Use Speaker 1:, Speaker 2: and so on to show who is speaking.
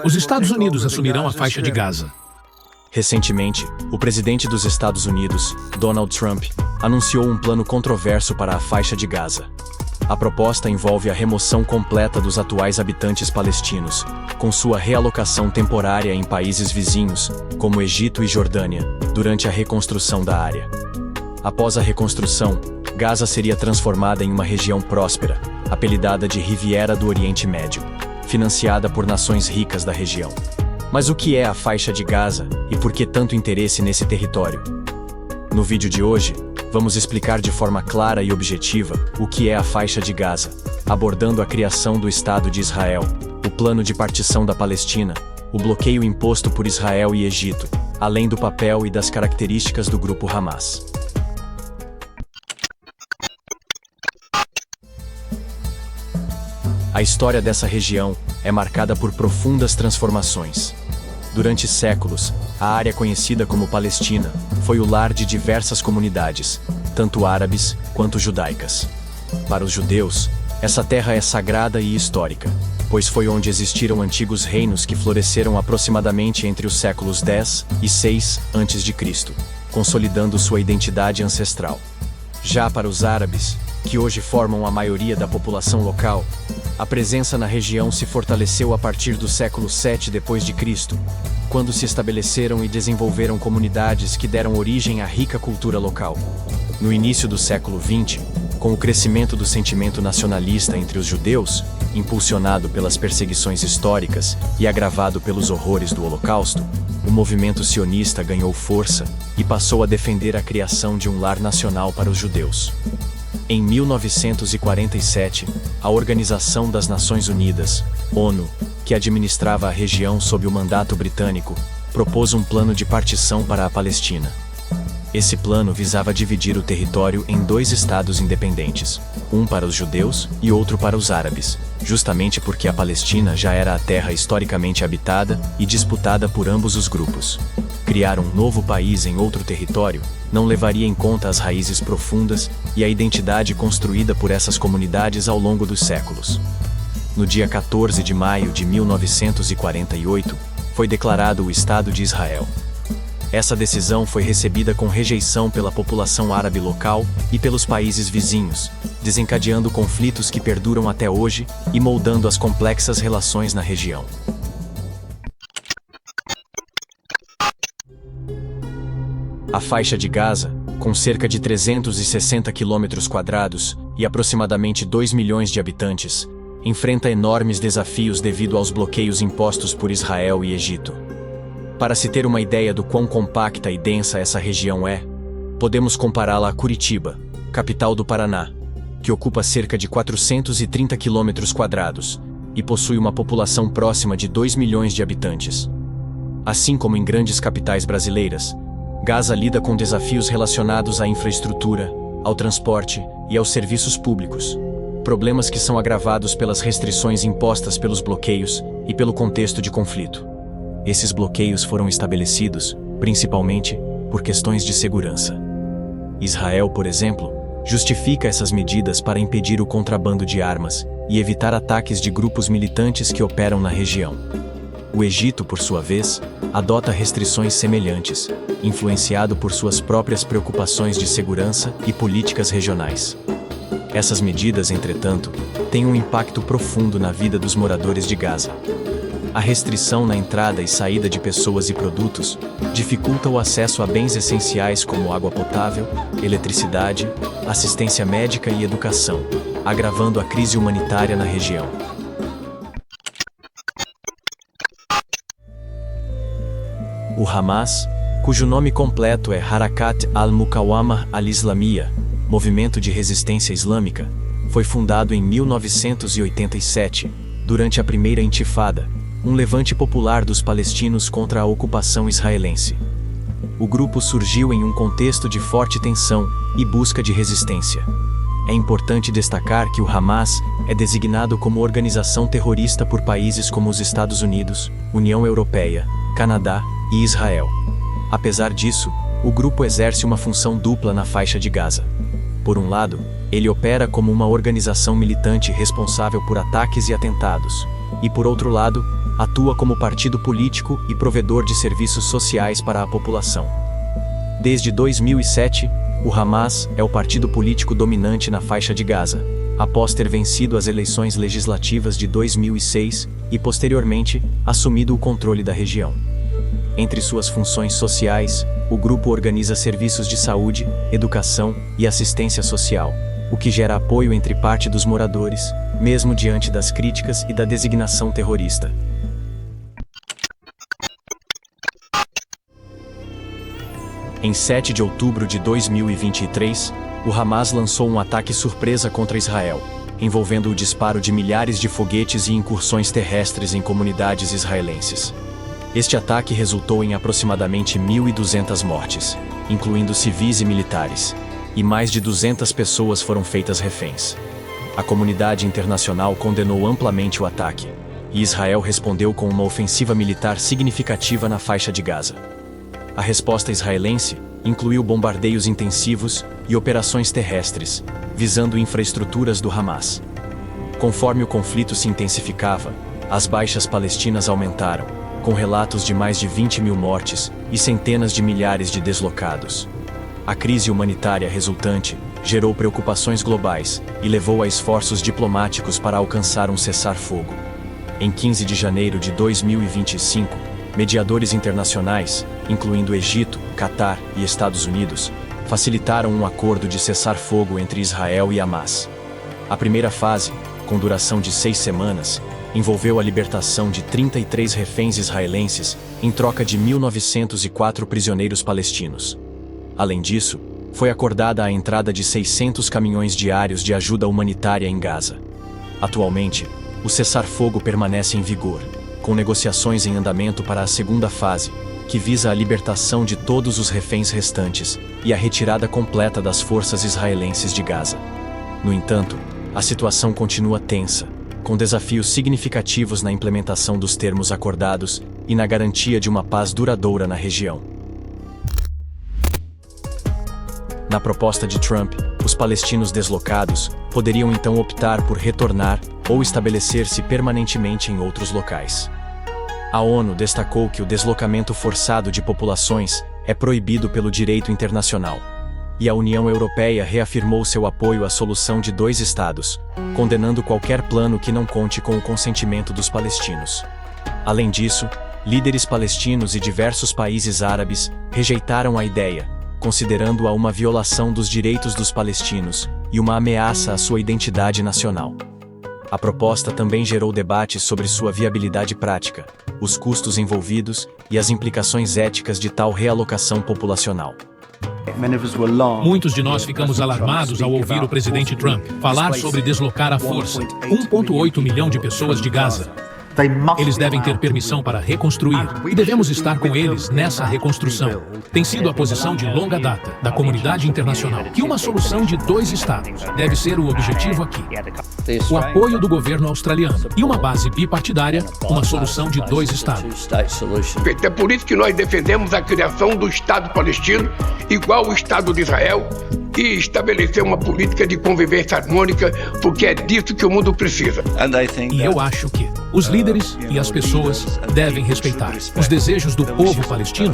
Speaker 1: Os Estados Unidos assumirão a faixa de Gaza.
Speaker 2: Recentemente, o presidente dos Estados Unidos, Donald Trump, anunciou um plano controverso para a faixa de Gaza. A proposta envolve a remoção completa dos atuais habitantes palestinos, com sua realocação temporária em países vizinhos, como Egito e Jordânia, durante a reconstrução da área. Após a reconstrução, Gaza seria transformada em uma região próspera, apelidada de Riviera do Oriente Médio, financiada por nações ricas da região. Mas o que é a faixa de Gaza e por que tanto interesse nesse território? No vídeo de hoje, vamos explicar de forma clara e objetiva o que é a faixa de Gaza, abordando a criação do Estado de Israel, o plano de partição da Palestina, o bloqueio imposto por Israel e Egito, além do papel e das características do grupo Hamas. A história dessa região é marcada por profundas transformações. Durante séculos, a área conhecida como Palestina foi o lar de diversas comunidades, tanto árabes quanto judaicas. Para os judeus, essa terra é sagrada e histórica, pois foi onde existiram antigos reinos que floresceram aproximadamente entre os séculos X e VI a.C., consolidando sua identidade ancestral. Já para os árabes, que hoje formam a maioria da população local, a presença na região se fortaleceu a partir do século VII d.C., quando se estabeleceram e desenvolveram comunidades que deram origem à rica cultura local. No início do século XX, com o crescimento do sentimento nacionalista entre os judeus, impulsionado pelas perseguições históricas e agravado pelos horrores do Holocausto, o movimento sionista ganhou força e passou a defender a criação de um lar nacional para os judeus. Em 1947, a Organização das Nações Unidas, ONU, que administrava a região sob o mandato britânico, propôs um plano de partição para a Palestina. Esse plano visava dividir o território em dois estados independentes, um para os judeus e outro para os árabes, justamente porque a Palestina já era a terra historicamente habitada e disputada por ambos os grupos. Criar um novo país em outro território não levaria em conta as raízes profundas e a identidade construída por essas comunidades ao longo dos séculos. No dia 14 de maio de 1948, foi declarado o Estado de Israel. Essa decisão foi recebida com rejeição pela população árabe local e pelos países vizinhos, desencadeando conflitos que perduram até hoje e moldando as complexas relações na região. A faixa de Gaza, com cerca de 360 km² e aproximadamente 2 milhões de habitantes, enfrenta enormes desafios devido aos bloqueios impostos por Israel e Egito. Para se ter uma ideia do quão compacta e densa essa região é, podemos compará-la a Curitiba, capital do Paraná, que ocupa cerca de 430 km² e possui uma população próxima de 2 milhões de habitantes. Assim como em grandes capitais brasileiras, Gaza lida com desafios relacionados à infraestrutura, ao transporte e aos serviços públicos, problemas que são agravados pelas restrições impostas pelos bloqueios e pelo contexto de conflito. Esses bloqueios foram estabelecidos, principalmente, por questões de segurança. Israel, por exemplo, justifica essas medidas para impedir o contrabando de armas e evitar ataques de grupos militantes que operam na região. O Egito, por sua vez, adota restrições semelhantes, influenciado por suas próprias preocupações de segurança e políticas regionais. Essas medidas, entretanto, têm um impacto profundo na vida dos moradores de Gaza. A restrição na entrada e saída de pessoas e produtos dificulta o acesso a bens essenciais como água potável, eletricidade, assistência médica e educação, agravando a crise humanitária na região. O Hamas, cujo nome completo é Harakat al-Muqawamah al-Islamiyya, Movimento de Resistência Islâmica, foi fundado em 1987, durante a primeira Intifada, um levante popular dos palestinos contra a ocupação israelense. O grupo surgiu em um contexto de forte tensão e busca de resistência. É importante destacar que o Hamas é designado como organização terrorista por países como os Estados Unidos, União Europeia, Canadá e Israel. Apesar disso, o grupo exerce uma função dupla na faixa de Gaza. Por um lado, ele opera como uma organização militante responsável por ataques e atentados, e por outro lado, atua como partido político e provedor de serviços sociais para a população. Desde 2007, o Hamas é o partido político dominante na faixa de Gaza, após ter vencido as eleições legislativas de 2006 e, posteriormente, assumido o controle da região. Entre suas funções sociais, o grupo organiza serviços de saúde, educação e assistência social, o que gera apoio entre parte dos moradores, mesmo diante das críticas e da designação terrorista. Em 7 de outubro de 2023, o Hamas lançou um ataque surpresa contra Israel, envolvendo o disparo de milhares de foguetes e incursões terrestres em comunidades israelenses. Este ataque resultou em aproximadamente 1.200 mortes, incluindo civis e militares, e mais de 200 pessoas foram feitas reféns. A comunidade internacional condenou amplamente o ataque, e Israel respondeu com uma ofensiva militar significativa na faixa de Gaza. A resposta israelense incluiu bombardeios intensivos e operações terrestres, visando infraestruturas do Hamas. Conforme o conflito se intensificava, as baixas palestinas aumentaram, com relatos de mais de 20.000 mortes e centenas de milhares de deslocados. A crise humanitária resultante gerou preocupações globais e levou a esforços diplomáticos para alcançar um cessar-fogo. Em 15 de janeiro de 2025, mediadores internacionais, incluindo Egito, Catar e Estados Unidos, facilitaram um acordo de cessar-fogo entre Israel e Hamas. A primeira fase, com duração de 6 semanas, envolveu a libertação de 33 reféns israelenses em troca de 1.904 prisioneiros palestinos. Além disso, foi acordada a entrada de 600 caminhões diários de ajuda humanitária em Gaza. Atualmente, o cessar-fogo permanece em vigor, com negociações em andamento para a segunda fase, que visa a libertação de todos os reféns restantes e a retirada completa das forças israelenses de Gaza. No entanto, a situação continua tensa, com desafios significativos na implementação dos termos acordados e na garantia de uma paz duradoura na região. Na proposta de Trump, os palestinos deslocados poderiam então optar por retornar ou estabelecer-se permanentemente em outros locais. A ONU destacou que o deslocamento forçado de populações é proibido pelo direito internacional, e a União Europeia reafirmou seu apoio à solução de 2 estados, condenando qualquer plano que não conte com o consentimento dos palestinos. Além disso, líderes palestinos e diversos países árabes rejeitaram a ideia, considerando-a uma violação dos direitos dos palestinos e uma ameaça à sua identidade nacional. A proposta também gerou debates sobre sua viabilidade prática, os custos envolvidos e as implicações éticas de tal realocação populacional.
Speaker 1: Muitos de nós ficamos alarmados ao ouvir o presidente Trump falar sobre deslocar à força 1,8 milhão de pessoas de Gaza. Eles devem ter permissão para reconstruir, e devemos estar com eles nessa reconstrução. Tem sido a posição de longa data da comunidade internacional que uma solução de 2 estados deve ser o objetivo aqui. O apoio do governo australiano e uma base bipartidária, uma solução de 2 estados.
Speaker 3: É por isso que nós defendemos a criação do Estado palestino, igual ao Estado de Israel, e estabelecer uma política de convivência harmônica, porque é disso que o mundo precisa.
Speaker 1: E eu acho que os líderes e as pessoas devem respeitar os desejos do povo palestino